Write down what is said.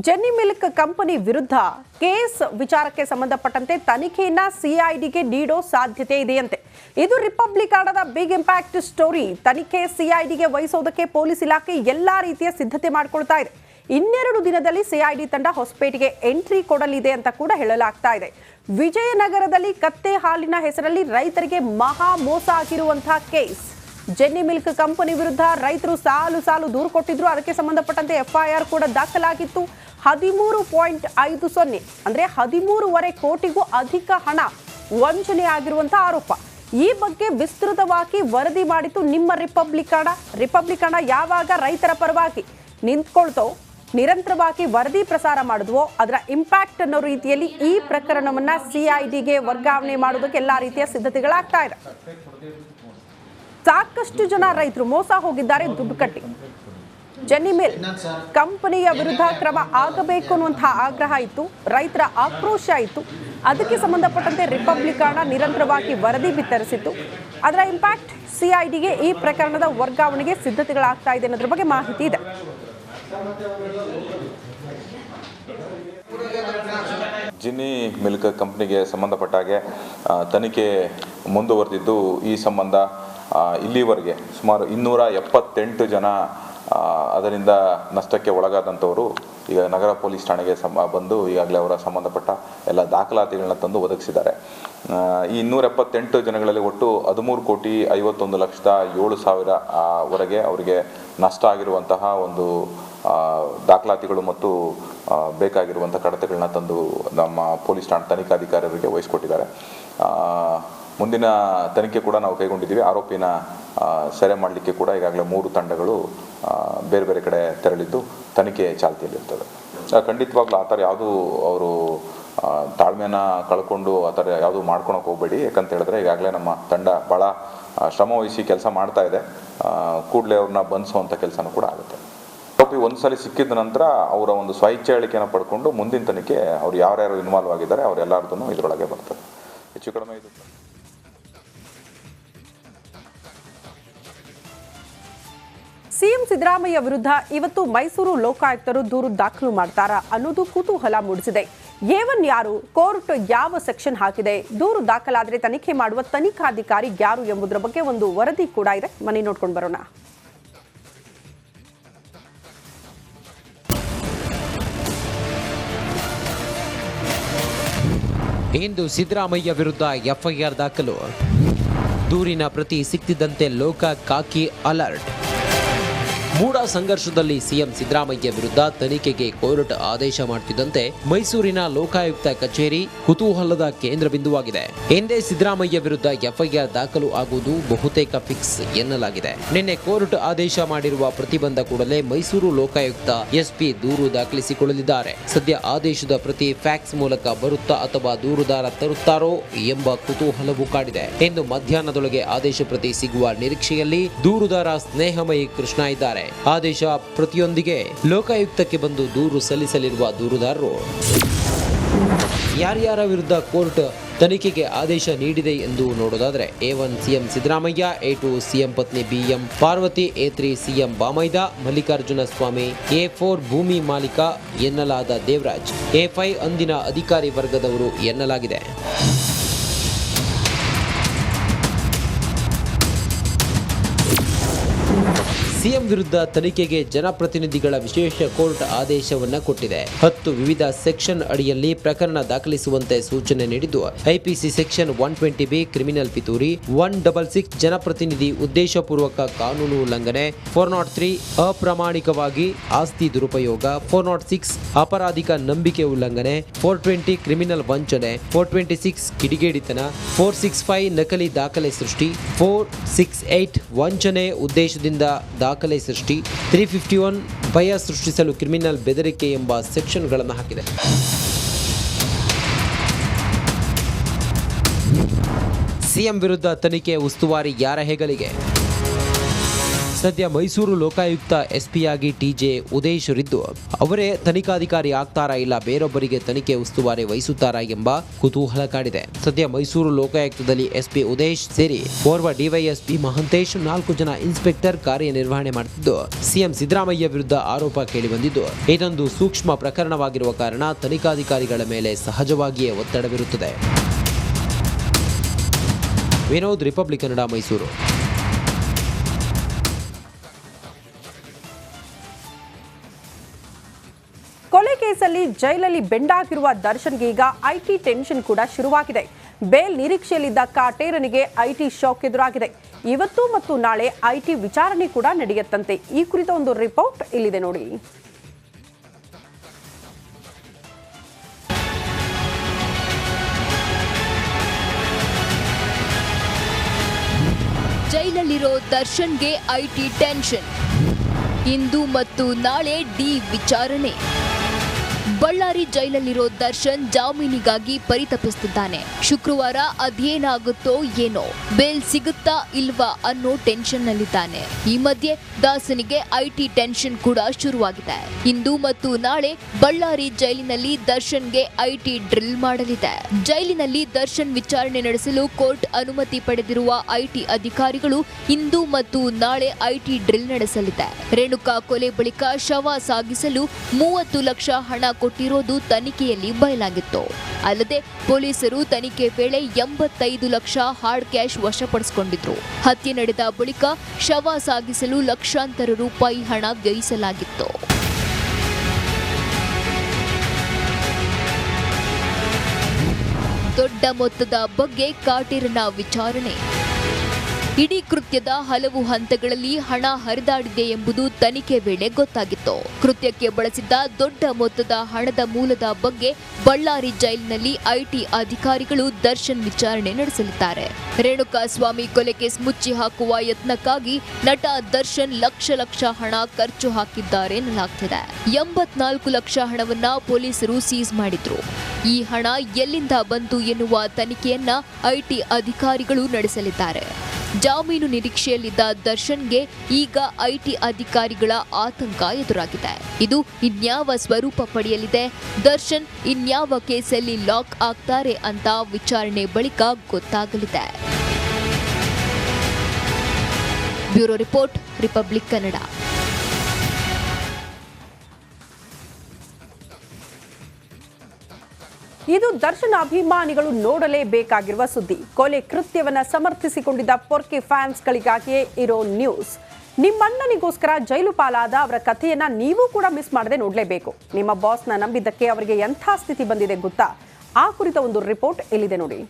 Jenny milk company ವಿರುದ್ಧ case ವಿಚಾರಕ್ಕೆ ಸಂಬಂಧಪಟ್ಟಂತೆ ತನಿಖೆಯನ್ನ ಸಿಐಡಿಗೆ ನೀಡೋ ಸಾಧ್ಯತೆ ಇದೆಯಂತೆ. ಇದು ರಿಪಬ್ಲಿಕನದ ಬಿಗ್ ಇಂಪ್ಯಾಕ್ಟ್ ಸ್ಟೋರಿ. ತನಿಖೆ ಸಿಐಡಿಗೆ ವಹಿಸೋದಕ್ಕೆ ಪೊಲೀಸ್ ಇಲಾಖೆ ಎಲ್ಲಾ ರೀತಿಯ ಸಿದ್ಧತೆ ಮಾಡಿಕೊಳ್ತಾ ಇದೆ. 2 ದಿನದಲ್ಲಿ ಸಿಐಡಿ ತಂಡ ಹೊಸಪೇಟೆಗೆ ಎಂಟ್ರಿ ಕೊಡಲಿದೆ ಅಂತ ಕೂಡ ಹೇಳಲಾಗ್ತಾ ಇದೆ. ವಿಜಯನಗರದಲ್ಲಿ ಕತ್ತೆ ಹಾಲಿನ ಹೆಸರಲ್ಲಿ ರೈತರಿಗೆ ಮಹಾ ಮೋಸ ಆಗಿರುವಂತಹ ಕೇಸ್. ಜೆನ್ನಿ ಮಿಲ್ಕ್ ಕಂಪನಿ ವಿರುದ್ಧ ರೈತರು ಸಾಲು ದೂರು ಕೊಟ್ಟಿದ್ರು. ಅದಕ್ಕೆ ಸಂಬಂಧಪಟ್ಟಂತೆ ಎಫ್ಐಆರ್ ಕೂಡ ದಾಖಲಾಗಿತ್ತು. 13.50 ಅಂದ್ರೆ 13.5 ಕೋಟಿಗೂ ಅಧಿಕ ಹಣ ವಂಚನೆ ಆಗಿರುವಂತಹ ಆರೋಪ. ಈ ಬಗ್ಗೆ ವಿಸ್ತೃತವಾಗಿ ವರದಿ ಮಾಡಿತ್ತು ನಿಮ್ಮ ರಿಪಬ್ಲಿಕನ ಯಾವಾಗ ರೈತರ ಪರವಾಗಿ ನಿಂತ್ಕೊಳ್ತೋ, ನಿರಂತರವಾಗಿ ವರದಿ ಪ್ರಸಾರ ಮಾಡಿದ್ವೋ ಅದರ ಇಂಪ್ಯಾಕ್ಟ್ ಅನ್ನೋ ರೀತಿಯಲ್ಲಿ ಈ ಪ್ರಕರಣವನ್ನ ಸಿಐಡಿಗೆ ವರ್ಗಾವಣೆ ಮಾಡೋದಕ್ಕೆ ಎಲ್ಲಾ ರೀತಿಯ ಸಿದ್ಧತೆಗಳಾಗ್ತಾ ಇದೆ. ಸಾಕಷ್ಟು ಜನ ರೈತರು ಮೋಸ ಹೋಗಿದ್ದಾರೆ ದುಡ್ಡು ಕಟ್ಟಿ. ಜೆನ್ನಿ ಮಿಲ್ ಕಂಪನಿಯ ವಿರುದ್ಧ ಕ್ರಮ ಆಗಬೇಕು ಅನ್ನುವಂತಹ ಆಗ್ರಹ ಇತ್ತು, ರೈತರ ಆಕ್ರೋಶ ಇತ್ತು. ಅದಕ್ಕೆ ಸಂಬಂಧಪಟ್ಟಂತೆ ರಿಪಬ್ಲಿಕನ ನಿರಂತರವಾಗಿ ವರದಿ ಬಿತ್ತರಿಸಿತ್ತು. ಅದರ ಇಂಪ್ಯಾಕ್ಟ್ ಸಿಐಡಿಗೆ ಈ ಪ್ರಕರಣದ ವರ್ಗಾವಣೆಗೆ ಸಿದ್ಧತೆಗಳಾಗ್ತಾ ಇದೆ ಅನ್ನೋದ್ರ ಬಗ್ಗೆ ಮಾಹಿತಿ ಇದೆ. ಜೆನ್ನಿ ಮಿಲ್ಕ್ ಕಂಪ್ನಿಗೆ ಸಂಬಂಧಪಟ್ಟ ಹಾಗೆ ತನಿಖೆ ಮುಂದುವರೆದಿದ್ದು, ಈ ಸಂಬಂಧ ಇಲ್ಲಿವರೆಗೆ ಸುಮಾರು 278 ಜನ ಅದರಿಂದ ನಷ್ಟಕ್ಕೆ ಒಳಗಾದಂಥವರು ಈಗ ನಗರ ಪೊಲೀಸ್ ಠಾಣೆಗೆ ಬಂದು ಈಗಾಗಲೇ ಅವರ ಸಂಬಂಧಪಟ್ಟ ಎಲ್ಲ ದಾಖಲಾತಿಗಳನ್ನ ತಂದು ಒದಗಿಸಿದ್ದಾರೆ. ಈ 278 ಜನಗಳಲ್ಲಿ ಒಟ್ಟು 13,51,07,000 ವರೆಗೆ ಅವರಿಗೆ ನಷ್ಟ ಆಗಿರುವಂತಹ ಒಂದು ದಾಖಲಾತಿಗಳು ಮತ್ತು ಬೇಕಾಗಿರುವಂಥ ಕಡತಗಳನ್ನ ತಂದು ನಮ್ಮ ಪೊಲೀಸ್ ಠಾಣೆ ತನಿಖಾಧಿಕಾರಿಗಳಿಗೆ ವಹಿಸ್ಕೊಟ್ಟಿದ್ದಾರೆ. ಮುಂದಿನ ತನಿಖೆ ಕೂಡ ನಾವು ಕೈಗೊಂಡಿದ್ದೀವಿ. ಆರೋಪಿನ ಸೆರೆ ಮಾಡಲಿಕ್ಕೆ ಕೂಡ ಈಗಾಗಲೇ 3 ತಂಡಗಳು ಬೇರೆ ಬೇರೆ ಕಡೆ ತೆರಳಿದ್ದು ತನಿಖೆ ಚಾಲ್ತಿಯಲ್ಲಿರ್ತದೆ. ಖಂಡಿತವಾಗ್ಲೂ ಆ ಥರ ಯಾವುದೂ ಅವರು ತಾಳ್ಮೆನ ಕಳ್ಕೊಂಡು ಆ ಥರ ಯಾವುದೂ ಮಾಡ್ಕೊಳಕ್ಕೆ ಹೋಗಬೇಡಿ. ಯಾಕಂತ ಹೇಳಿದ್ರೆ ಈಗಾಗಲೇ ನಮ್ಮ ತಂಡ ಭಾಳ ಶ್ರಮ ವಹಿಸಿ ಕೆಲಸ ಮಾಡ್ತಾ ಇದೆ. ಕೂಡಲೇ ಅವ್ರನ್ನ ಬಂಧಿಸುವಂಥ ಕೆಲಸನೂ ಕೂಡ ಆಗುತ್ತೆ. ಆರೋಪಿ ಒಂದ್ಸಲ ಸಿಕ್ಕಿದ ನಂತರ ಅವರ ಒಂದು ಸ್ವಇಚ್ಛೆ ಹೇಳಿಕೆಯನ್ನು ಪಡ್ಕೊಂಡು ಮುಂದಿನ ತನಿಖೆ ಅವ್ರು ಯಾರ್ಯಾರು ಇನ್ವಾಲ್ವ್ ಆಗಿದ್ದಾರೆ ಅವರೆಲ್ಲರದೂ ಇದರೊಳಗೆ ಬರ್ತದೆ. ಹೆಚ್ಚು ಕಡಿಮೆ ಇದು ಸಿಎಂ ಸಿದ್ದರಾಮಯ್ಯ ವಿರುದ್ಧ ಇವತ್ತು ಮೈಸೂರು ಲೋಕಾಯುಕ್ತರು ದೂರು ದಾಖಲು ಮಾಡ್ತಾರಾ ಅನ್ನೋದು ಕುತೂಹಲ ಮೂಡಿಸಿದೆ. A1 ಯಾರು, ಕೋರ್ಟ್ ಯಾವ ಸೆಕ್ಷನ್ ಹಾಕಿದೆ, ದೂರು ದಾಖಲಾದರೆ ತನಿಖೆ ಮಾಡುವ ತನಿಖಾಧಿಕಾರಿ ಯಾರು ಎಂಬುದರ ಬಗ್ಗೆ ಒಂದು ವರದಿ ಕೂಡ ಇದೆ. ಮನೆ ನೋಡ್ಕೊಂಡು ಬರೋಣ. ಇಂದು ಸಿದ್ದರಾಮಯ್ಯ ವಿರುದ್ಧ ಎಫ್ಐಆರ್ ದಾಖಲು. ದೂರಿನ ಪ್ರತಿ ಸಿಕ್ತಿದ್ದಂತೆ ಲೋಕ ಕಾಕಿ ಅಲರ್ಟ್. ಮೂಡ ಸಂಘರ್ಷದಲ್ಲಿ ಸಿಎಂ ಸಿದ್ದರಾಮಯ್ಯ ವಿರುದ್ಧ ತನಿಖೆಗೆ ಕೋರ್ಟ್ ಆದೇಶ ಮಾಡುತ್ತಿದ್ದಂತೆ ಮೈಸೂರಿನ ಲೋಕಾಯುಕ್ತ ಕಚೇರಿ ಕುತೂಹಲದ ಕೇಂದ್ರ ಬಿಂದುವಾಗಿದೆ. ಹಿಂದೆ ಸಿದ್ದರಾಮಯ್ಯ ವಿರುದ್ಧ ಎಫ್ಐಆರ್ ದಾಖಲು ಆಗುವುದು ಬಹುತೇಕ ಫಿಕ್ಸ್ ಎನ್ನಲಾಗಿದೆ. ನಿನ್ನೆ ಕೋರ್ಟ್ ಆದೇಶ ಮಾಡಿರುವ ಪ್ರತಿಬಂಧ ಕೂಡಲೇ ಮೈಸೂರು ಲೋಕಾಯುಕ್ತ ಎಸ್ಪಿ ದೂರು ದಾಖಲಿಸಿಕೊಳ್ಳಲಿದ್ದಾರೆ. ಸದ್ಯ ಆದೇಶದ ಪ್ರತಿ ಫ್ಯಾಕ್ಸ್ ಮೂಲಕ ಬರುತ್ತಾ ಅಥವಾ ದೂರುದಾರ ತರುತ್ತಾರೋ ಎಂಬ ಕುತೂಹಲವೂ ಕಾಡಿದೆ. ಇಂದು ಮಧ್ಯಾಹ್ನದೊಳಗೆ ಆದೇಶ ಪ್ರತಿ ಸಿಗುವ ನಿರೀಕ್ಷೆಯಲ್ಲಿ ದೂರುದಾರ ಸ್ನೇಹಮಯಿ ಕೃಷ್ಣ ಇದ್ದಾರೆ. ಆದೇಶ ಪ್ರತಿಯೊಂದಿಗೆ ಲೋಕಾಯುಕ್ತಕ್ಕೆ ಬಂದು ದೂರು ಸಲ್ಲಿಸಲಿರುವ ದೂರುದಾರರು ಯಾರ್ಯಾರ ವಿರುದ್ಧ ಕೋರ್ಟ್ ತನಿಖೆಗೆ ಆದೇಶ ನೀಡಿದೆ ಎಂದು ನೋಡೋದಾದ್ರೆ A1 CM Siddaramaiah, A2 CM ಪತ್ನಿ BM ಪಾರ್ವತಿ, A3 ಸಿಎಂ ಬಾಮೈದ ಮಲ್ಲಿಕಾರ್ಜುನ ಸ್ವಾಮಿ, A4 ಭೂಮಿ ಮಾಲೀಕ ಎನ್ನಲಾದ ದೇವರಾಜ್, A5 ಅಂದಿನ ಅಧಿಕಾರಿ ವರ್ಗದವರು ಎನ್ನಲಾಗಿದೆ. ಸಿಎಂ ವಿರುದ್ಧ ತನಿಖೆಗೆ ಜನಪ್ರತಿನಿಧಿಗಳ ವಿಶೇಷ ಕೋರ್ಟ್ ಆದೇಶವನ್ನ ಕೊಟ್ಟಿದೆ. 10 ವಿವಿಧ ಸೆಕ್ಷನ್ ಅಡಿಯಲ್ಲಿ ಪ್ರಕರಣ ದಾಖಲಿಸುವಂತೆ ಸೂಚನೆ ನೀಡಿದ್ದು, ಐಪಿಸಿ ಸೆಕ್ಷನ್ 120B ಕ್ರಿಮಿನಲ್ ಪಿತೂರಿ, 166 ಜನಪ್ರತಿನಿಧಿ ಉದ್ದೇಶಪೂರ್ವಕ ಕಾನೂನು ಉಲ್ಲಂಘನೆ, 403 ಅಪ್ರಾಮಾಣಿಕವಾಗಿ ಆಸ್ತಿ ದುರುಪಯೋಗ, 406 ಅಪರಾಧಿಕ ನಂಬಿಕೆ ಉಲ್ಲಂಘನೆ, 420 ಕ್ರಿಮಿನಲ್ ವಂಚನೆ, 426 ಕಿಡಿಗೇಡಿತನ, 465 ನಕಲಿ ದಾಖಲೆ ಸೃಷ್ಟಿ, 468 ವಂಚನೆ ಉದ್ದೇಶದಿಂದ ದಾಖಲೆ ಸೃಷ್ಟಿ, 351 ಭಯ ಸೃಷ್ಟಿಸಲು ಕ್ರಿಮಿನಲ್ ಬೆದರಿಕೆ ಎಂಬ ಸೆಕ್ಷನ್ಗಳನ್ನು ಹಾಕಿದೆ. ಸಿಎಂ ವಿರುದ್ಧ ತನಿಖೆ ಉಸ್ತುವಾರಿ ಯಾರ ಹೆಗಲಿಗೆ? ಸದ್ಯ ಮೈಸೂರು ಲೋಕಾಯುಕ್ತ SP ಆಗಿ TJ ಉದೇಶ್ ಅವರಿದ್ದು ಅವರೇ ತನಿಖಾಧಿಕಾರಿ ಆಗ್ತಾರಾ ಇಲ್ಲ ಬೇರೊಬ್ಬರಿಗೆ ತನಿಖೆ ಉಸ್ತುವಾರಿ ವಹಿಸುತ್ತಾರಾ ಎಂಬ ಕುತೂಹಲ ಕಾಡಿದೆ. ಸದ್ಯ ಮೈಸೂರು ಲೋಕಾಯುಕ್ತದಲ್ಲಿ SP ಉದೇಶ್ ಸೇರಿ ಓರ್ವ DYSP ಮಹಂತೇಶ್ 4 ಜನ ಇನ್ಸ್ಪೆಕ್ಟರ್ ಕಾರ್ಯನಿರ್ವಹಣೆ ಮಾಡುತ್ತಿದ್ದು CM ಸಿದ್ದರಾಮಯ್ಯ ವಿರುದ್ಧ ಆರೋಪ ಕೇಳಿಬಂದಿದ್ದು ಇದೊಂದು ಸೂಕ್ಷ್ಮ ಪ್ರಕರಣವಾಗಿರುವ ಕಾರಣ ತನಿಖಾಧಿಕಾರಿಗಳ ಮೇಲೆ ಸಹಜವಾಗಿಯೇ ಒತ್ತಡವಿರುತ್ತದೆ. ವಿನೋದ್, ರಿಪಬ್ಲಿಕ್ ಕನ್ನಡ, ಮೈಸೂರು. ಕೊಲೆ ಕೇಸಲ್ಲಿ ಜೈಲಲ್ಲಿ ಬೆಂಡಾಗಿರುವ ದರ್ಶನ್ಗೆ ಈಗ IT ಟೆನ್ಷನ್ ಕೂಡ ಶುರುವಾಗಿದೆ. ಬೇಲ್ ನಿರೀಕ್ಷೆಯಲ್ಲಿದ್ದ ಕಾಟೇರನಿಗೆ IT ಶಾಕ್ ಎದುರಾಗಿದೆ. ಇವತ್ತು ಮತ್ತು ನಾಳೆ IT ವಿಚಾರಣೆ ಕೂಡ ನಡೆಯುತ್ತಂತೆ. ಈ ಕುರಿತ ಒಂದು ರಿಪೋರ್ಟ್ ಇಲ್ಲಿದೆ ನೋಡಿ. ಜೈಲಲ್ಲಿರೋ ದರ್ಶನ್ಗೆ IT ಟೆನ್ಷನ್. ಇಂದು ಮತ್ತು ನಾಳೆ ಡಿ ವಿಚಾರಣೆ. ಬಳ್ಳಾರಿ ಜೈಲಲ್ಲಿರೋ ದರ್ಶನ್ ಜಾಮೀನಿಗಾಗಿ ಪರಿತಪಿಸುತ್ತಿದ್ದಾನೆ. ಶುಕ್ರವಾರ ಅದೇನಾಗುತ್ತೋ ಏನೋ, ಬೇಲ್ ಸಿಗುತ್ತಾ ಇಲ್ವಾ ಅನ್ನೋ ಟೆನ್ಷನ್ ನಲ್ಲಿದ್ದಾನೆ. ಈ ಮಧ್ಯೆ ದಾಸನಿಗೆ IT ಟೆನ್ಷನ್ ಕೂಡ ಶುರುವಾಗಿದೆ. ಇಂದು ಮತ್ತು ನಾಳೆ ಬಳ್ಳಾರಿ ಜೈಲಿನಲ್ಲಿ ದರ್ಶನ್ಗೆ IT ಡ್ರಿಲ್ ಮಾಡಲಿದೆ. ಜೈಲಿನಲ್ಲಿ ದರ್ಶನ್ ವಿಚಾರಣೆ ನಡೆಸಲು ಕೋರ್ಟ್ ಅನುಮತಿ ಪಡೆದಿರುವ IT ಅಧಿಕಾರಿಗಳು ಇಂದು ಮತ್ತು ನಾಳೆ IT ಡ್ರಿಲ್ ನಡೆಸಲಿದೆ. ರೇಣುಕಾ ಕೊಲೆ ಬಳಿಕ ಶವ ಸಾಗಿಸಲು 30 ಲಕ್ಷ ಹಣ ಕೊಟ್ಟಿರೋದು ತನಿಖೆಯಲ್ಲಿ ಬಯಲಾಗಿತ್ತು. ಅಲ್ಲದೆ ಪೊಲೀಸರು ತನಿಖೆ ವೇಳೆ 85 ಲಕ್ಷ ಹಾರ್ಡ್ ಕ್ಯಾಶ್ ವಶಪಡಿಸಿಕೊಂಡಿದ್ರು. ಹತ್ಯೆ ನಡೆದ ಬಳಿಕ ಶವ ಸಾಗಿಸಲು ಲಕ್ಷಾಂತರ ರೂಪಾಯಿ ಹಣ ವ್ಯಯಿಸಲಾಗಿತ್ತು. ದೊಡ್ಡ ಮೊತ್ತದ ಬಗ್ಗೆ ಕಾಟೇರನ ವಿಚಾರಣೆ. ಇಡೀ ಕೃತ್ಯದ ಹಲವು ಹಂತಗಳಲ್ಲಿ ಹಣ ಹರಿದಾಡಿದೆ ಎಂಬುದು ತನಿಖೆ ವೇಳೆ ಗೊತ್ತಾಗಿತ್ತು. ಕೃತ್ಯಕ್ಕೆ ಬಳಸಿದ್ದ ದೊಡ್ಡ ಮೊತ್ತದ ಹಣದ ಮೂಲದ ಬಗ್ಗೆ ಬಳ್ಳಾರಿ ಜೈಲಿನಲ್ಲಿ IT ಅಧಿಕಾರಿಗಳು ದರ್ಶನ್ ವಿಚಾರಣೆ ನಡೆಸಲಿದ್ದಾರೆ. ರೇಣುಕಾ ಸ್ವಾಮಿ ಕೊಲೆ ಕೇಸ್ ಮುಚ್ಚಿ ಹಾಕುವ ಯತ್ನಕ್ಕಾಗಿ ನಟ ದರ್ಶನ್ ಲಕ್ಷ ಹಣ ಖರ್ಚು ಹಾಕಿದ್ದಾರೆ ಎನ್ನಲಾಗ್ತಿದೆ. 84 ಲಕ್ಷ ಹಣವನ್ನ ಪೊಲೀಸರು ಸೀಸ್ ಮಾಡಿದ್ರು. ಈ ಹಣ ಎಲ್ಲಿಂದ ಬಂತು ಎನ್ನುವ ತನಿಖೆಯನ್ನ IT ಅಧಿಕಾರಿಗಳು ನಡೆಸಲಿದ್ದಾರೆ. ಜಾಮೀನು ನಿರೀಕ್ಷೆಯಲ್ಲಿದ್ದ ದರ್ಶನ್ಗೆ ಈಗ IT ಅಧಿಕಾರಿಗಳ ಆತಂಕ ಎದುರಾಗಿದೆ. ಇದು ಇನ್ಯಾವ ಸ್ವರೂಪ ಪಡೆಯಲಿದೆ, ದರ್ಶನ್ ಇನ್ಯಾವ ಕೇಸಲ್ಲಿ ಲಾಕ್ ಆಗ್ತಾರೆ ಅಂತ ವಿಚಾರಣೆ ಬಳಿಕ ಗೊತ್ತಾಗಲಿದೆ. Bureau report, republic Kannada. ಇದು ದರ್ಶನ್ ಅಭಿಮಾನಿಗಳು ನೋಡಲೇಬೇಕಾಗಿರುವ ಸುದ್ದಿ. ಕೊಲೆ ಕೃತ್ಯವನ್ನ ಸಮರ್ಥಿಸಿಕೊಂಡಿದ್ದ ಪೊರ್ಕಿ ಫ್ಯಾನ್ಸ್ಗಳಿಗಾಗಿಯೇ ಇರೋ ನ್ಯೂಸ್. ನಿಮ್ಮಣ್ಣನಿಗೋಸ್ಕರ ಜೈಲು ಪಾಲಾದ ಅವರ ಕಥೆಯನ್ನ ನೀವು ಕೂಡ ಮಿಸ್ ಮಾಡದೆ ನೋಡಲೇಬೇಕು. ನಿಮ್ಮ ಬಾಸ್ನ ನಂಬಿದ್ದಕ್ಕೆ ಅವರಿಗೆ ಎಂಥ ಸ್ಥಿತಿ ಬಂದಿದೆ ಗೊತ್ತಾ? ಆ ಕುರಿತ ಒಂದು ರಿಪೋರ್ಟ್ ಇಲ್ಲಿದೆ ನೋಡಿ.